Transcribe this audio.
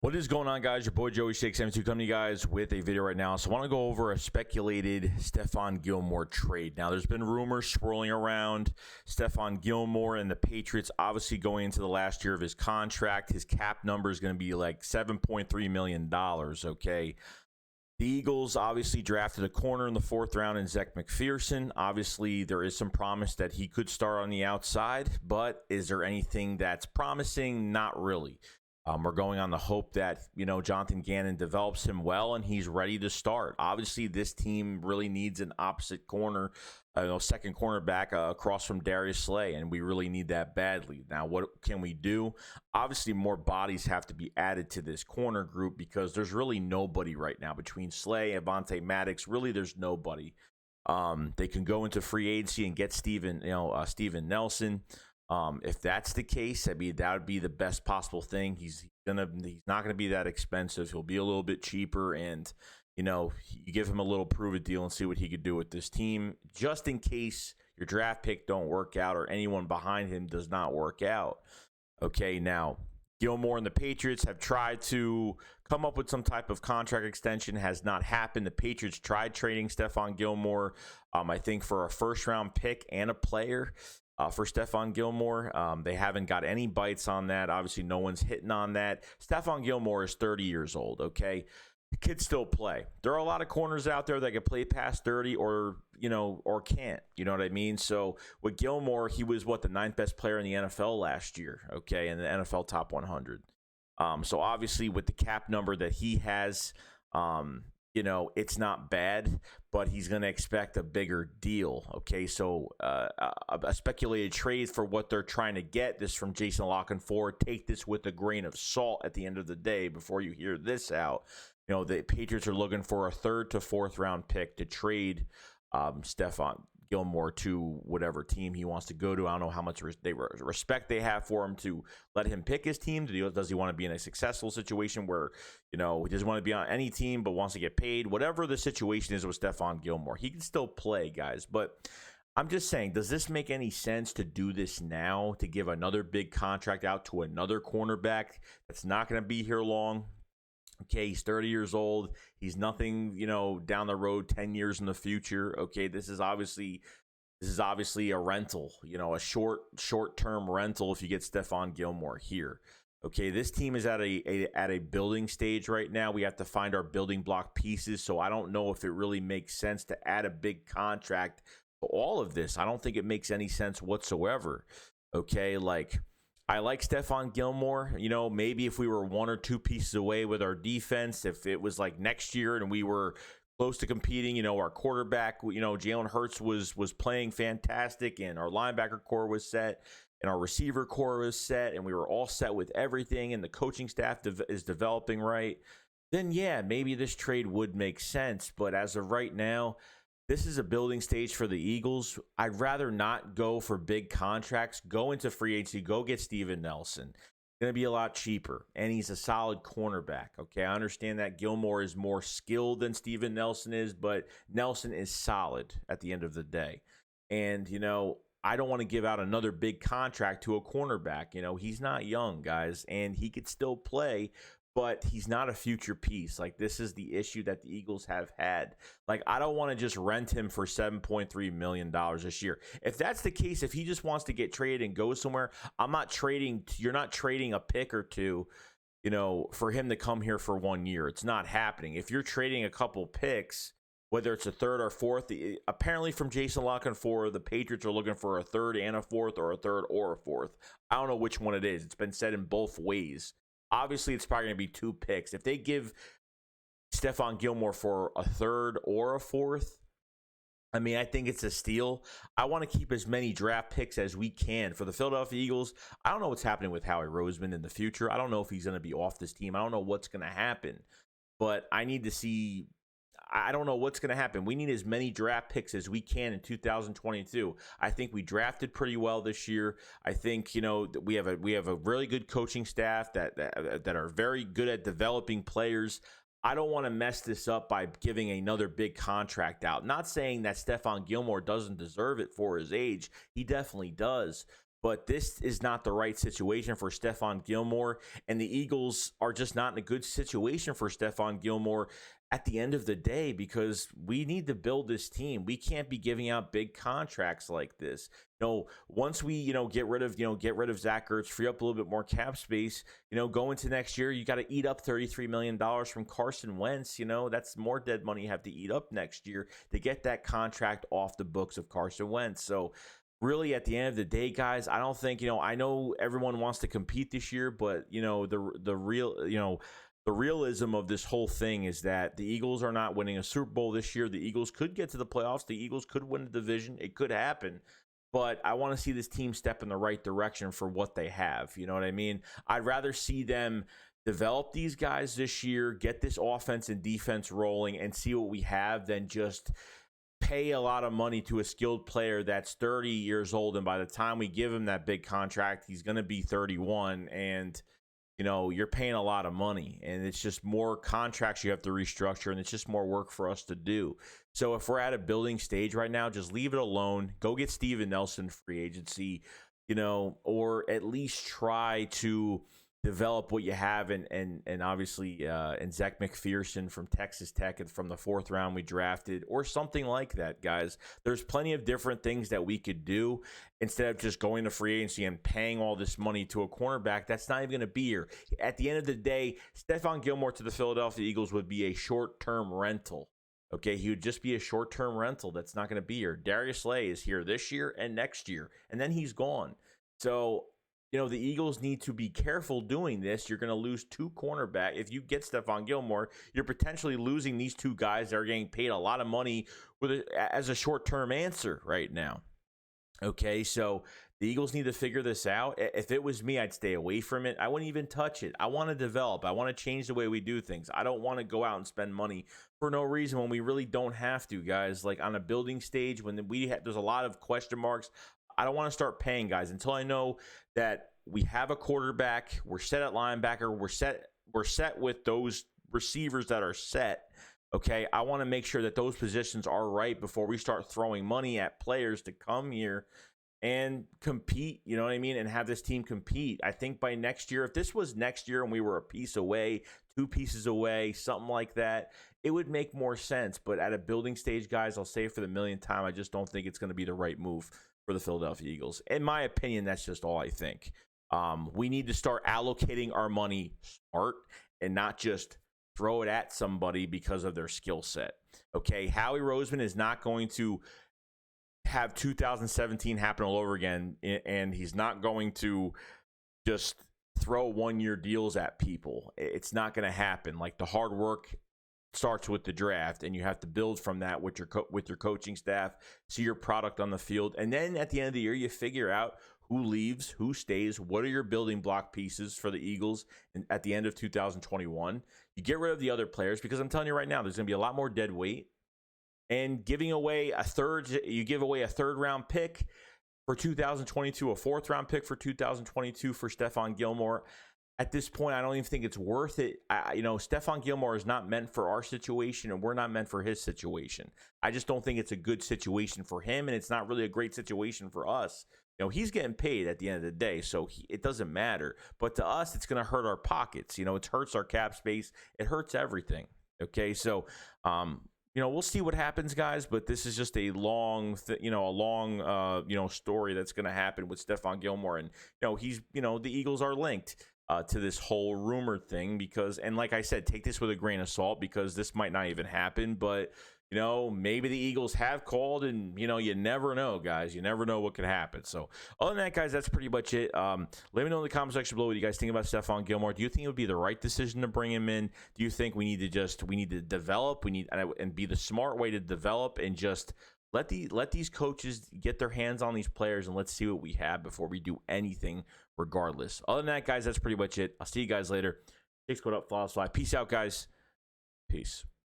What is going on, guys? Your boy Joey Shake 72 coming to you guys with a video right now. So I want to go over a speculated Stephon Gilmore trade. Now, there's been rumors swirling around Stephon Gilmore and the Patriots obviously going into the last year of his contract. His cap number is going to be like $7.3 million, okay? The Eagles obviously drafted a corner in the 4th round in Zech McPherson. Obviously, there is some promise that he could start on the outside, but is there anything that's promising? Not really. We're going on the hope that, Jonathan Gannon develops him well and he's ready to start. Obviously, this team really needs an opposite corner, second cornerback across from Darius Slay, and we really need that badly. Now, what can we do? Obviously, more bodies have to be added to this corner group because there's really nobody right now. Between Slay and Avonte Maddox, really there's nobody. They can go into free agency and get Steven Nelson. If that's the case, I mean, that would be the best possible thing. He's not gonna be that expensive. He'll be a little bit cheaper, and you give him a little prove it deal and see what he could do with this team, just in case your draft pick don't work out or anyone behind him does not work out. Okay, now Gilmore and the Patriots have tried to come up with some type of contract extension. Has not happened. The Patriots tried trading Stephon Gilmore, I think, for a 1st-round pick and a player. For Stephon Gilmore, they haven't got any bites on that. Obviously, no one's hitting on that. Stephon Gilmore is 30 years old, okay? The kid still play. There are a lot of corners out there that can play past 30 or can't. You know what I mean? So with Gilmore, he was, the 9th best player in the NFL last year, okay, in the NFL top 100. So obviously, with the cap number that he has, it's not bad, but he's going to expect a bigger deal. Okay, so a speculated trade for what they're trying to get. This from Jason Lockenford. Take this with a grain of salt at the end of the day before you hear this out. The Patriots are looking for a 3rd to 4th round pick to trade Stephon Gilmore to whatever team he wants to go to. I don't know how much respect they have for him to let him pick his team. Does he want to be in a successful situation where, he doesn't want to be on any team but wants to get paid? Whatever the situation is with Stephon Gilmore, he can still play, guys. But I'm just saying, does this make any sense to do this now, to give another big contract out to another cornerback that's not going to be here long? Okay, he's 30 years old. He's nothing, down the road, 10 years in the future. Okay, this is obviously a rental, a short-term rental if you get Stephon Gilmore here. Okay, this team is at a building stage right now. We have to find our building block pieces, so I don't know if it really makes sense to add a big contract to all of this. I don't think it makes any sense whatsoever. Okay, I like Stephon Gilmore. Maybe if we were 1 or 2 pieces away with our defense, if it was like next year and we were close to competing, our quarterback, Jalen Hurts was playing fantastic, and our linebacker core was set, and our receiver core was set, and we were all set with everything, and the coaching staff is developing right, then yeah, maybe this trade would make sense. But as of right now, this is a building stage for the Eagles. I'd rather not go for big contracts. Go into free agency. Go get Steven Nelson. It's going to be a lot cheaper, and he's a solid cornerback. Okay, I understand that Gilmore is more skilled than Steven Nelson is, but Nelson is solid at the end of the day. And, I don't want to give out another big contract to a cornerback. He's not young, guys, and he could still play, but he's not a future piece. This is the issue that the Eagles have had. I don't want to just rent him for $7.3 million this year. If that's the case, if he just wants to get traded and go somewhere, you're not trading a pick or two, for him to come here for 1 year. It's not happening. If you're trading a couple picks, whether it's a 3rd or 4th, apparently from Jason Lockenford, the Patriots are looking for a 3rd and a 4th, or a 3rd or a 4th. I don't know which one it is. It's been said in both ways. Obviously, it's probably going to be 2 picks. If they give Stephon Gilmore for a 3rd or a 4th, I think it's a steal. I want to keep as many draft picks as we can for the Philadelphia Eagles. I don't know what's happening with Howie Roseman in the future. I don't know if he's going to be off this team. I don't know what's going to happen. But I need to see. I don't know what's going to happen. We need as many draft picks as we can in 2022. I think we drafted pretty well this year. I think we have a really good coaching staff that are very good at developing players. I don't want to mess this up by giving another big contract out. Not saying that Stephon Gilmore doesn't deserve it for his age. He definitely does. But this is not the right situation for Stephon Gilmore, and the Eagles are just not in a good situation for Stephon Gilmore at the end of the day, because we need to build this team. We can't be giving out big contracts like this. Once we, get rid of Zach Ertz, free up a little bit more cap space, go into next year, you got to eat up $33 million from Carson Wentz. That's more dead money you have to eat up next year to get that contract off the books of Carson Wentz. So really, at the end of the day, guys, I don't think, I know everyone wants to compete this year, but, the realism of this whole thing is that the Eagles are not winning a Super Bowl this year. The Eagles could get to the playoffs. The Eagles could win the division. It could happen. But I want to see this team step in the right direction for what they have. You know what I mean? I'd rather see them develop these guys this year, get this offense and defense rolling, and see what we have than just pay a lot of money to a skilled player that's 30 years old. And by the time we give him that big contract, he's going to be 31. And you're paying a lot of money, and it's just more contracts you have to restructure, and it's just more work for us to do. So if we're at a building stage right now, just leave it alone. Go get Steven Nelson free agency, or at least try to develop what you have, and obviously and Zach McPherson from Texas Tech and from the 4th round we drafted, or something like that, guys. There's plenty of different things that we could do instead of just going to free agency and paying all this money to a cornerback that's not even going to be here. At the end of the day, Stephon Gilmore to the Philadelphia Eagles would be a short-term rental. Okay, he would just be a short-term rental that's not going to be here. Darius Slay is here this year and next year, and then he's gone. So the Eagles need to be careful doing this. You're going to lose 2 cornerbacks. If you get Stephon Gilmore, you're potentially losing these 2 guys that are getting paid a lot of money as a short-term answer right now. Okay, so the Eagles need to figure this out. If it was me, I'd stay away from it. I wouldn't even touch it. I want to develop. I want to change the way we do things. I don't want to go out and spend money for no reason when we really don't have to, guys. Like on a building stage, when there's a lot of question marks, I don't want to start paying guys until I know that we have a quarterback, we're set at linebacker, we're set with those receivers that are set. Okay, I want to make sure that those positions are right before we start throwing money at players to come here and compete, you know what I mean, and have this team compete. I think by next year, if this was next year and we were a piece away, 2 pieces away, something like that, it would make more sense. But at a building stage, guys, I'll say it for the millionth time, I just don't think it's going to be the right move for the Philadelphia Eagles. In my opinion, that's just all I think. We need to start allocating our money smart and not just throw it at somebody because of their skill set. Okay, Howie Roseman is not going to have 2017 happen all over again, and he's not going to just throw 1-year deals at people. It's not going to happen. Like, the hard work starts with the draft, and you have to build from that with your coaching staff, see your product on the field, and then at the end of the year, you figure out who leaves, who stays, what are your building block pieces for the Eagles at the end of 2021. You get rid of the other players, because I'm telling you right now, there's going to be a lot more dead weight. And giving away you give away a 3rd round pick for 2022, a 4th round pick for 2022 for Stephon Gilmore. At this point, I don't even think it's worth it. Stephon Gilmore is not meant for our situation, and we're not meant for his situation. I just don't think it's a good situation for him, and it's not really a great situation for us. He's getting paid at the end of the day, so it doesn't matter. But to us, it's going to hurt our pockets. It hurts our cap space. It hurts everything. Okay, so we'll see what happens, guys. But this is just a long, story that's going to happen with Stephon Gilmore, and the Eagles are linked to this whole rumor thing because, and like I said, take this with a grain of salt because this might not even happen, but maybe the Eagles have called, and you never know, guys. You never know what could happen. So other than that, guys, that's pretty much it. Let me know in the comment section below what you guys think about Stephon Gilmore. Do you think it would be the right decision to bring him in? Do you think we need to develop, and be the smart way to develop, and just let these coaches get their hands on these players, and let's see what we have before we do anything regardless. Other than that, guys, that's pretty much it. I'll see you guys later. Takes code up, follow us live. Peace out, guys. Peace.